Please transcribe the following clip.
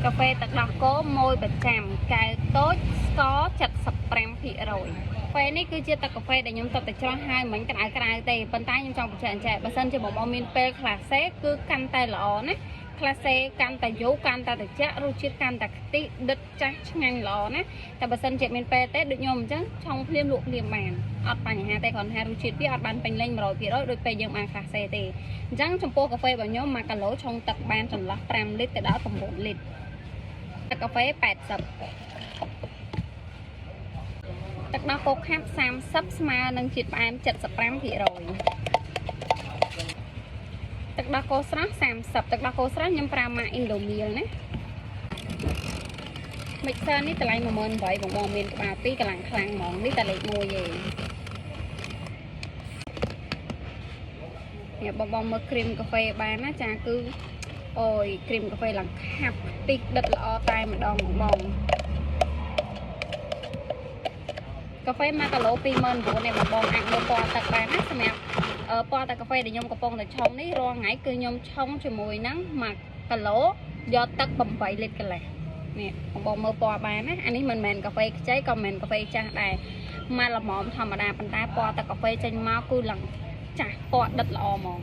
cà phê tật đỏ cố môi bật chạm cài tốt có chặt sập prem thị rồi phê này cứ chia tật cà phê để nhóm tập cho hai mình cái tề bên tay nhưng trong một trận chạy bà sân cho bộ môn min p class cứ căn tay lọ nè class căn tay dấu căn tay chết rồi chiết căn tay tí đứt chắc ngang lọ nè tại bà sân chạy min p tết được nhôm chứ trong liêm luộc liềm màn ọt bàn nhà tay còn hai rồi chiết biết ọt bàn bình lên rồi rồi đôi pe dương mang class tề chẳng trong po cà phê vào nhóm mà cả lỗ trong tật ban trần lắc prem lít từ đó tầm 1 lít cà phê 80ទឹកដោះគោខាប់30ស្មើនឹងជាតិផ្អែម75%ទឹកដោះគោស្រស់30ទឹកដោះគោស្រស់ខ្ញុំប្រើម៉ាក Indomil ណា mixer នេះតម្លៃ 18,000 បងបងមានក្បាល2កម្លាំងខ្លាំងហ្មងនេះតែលេខ1ទេនេះបងបងមើលគ្រីមកាហ្វេបានណាចាគឺអូយគ្រីមកាហ្វេឡើងខាប់តិចដិតល្អតែម្ដងបងកាហ្វេ1គីឡូ 29,000 នេះបងអាចមើលពណ៌ទឹកបានណាសម្រាប់ពណ៌ទឹកកាហ្វេដែលខ្ញុំកំពុងតែឆុងនេះរាល់ថ្ងៃគឺខ្ញុំឆុងជាមួយនឹង1គីឡូយកទឹក8លីត្រកន្លះនេះបងមើលពណ៌បានណាអានេះមិនមែនកាហ្វេខ្ចីក៏មិនមែនកាហ្វេចាស់ដែរមកល្មមធម្មតាប៉ុន្តែពណ៌ទឹកកាហ្វេចេញមកគឺឡើងចាស់ពណ៌ដិតល្អហ្មង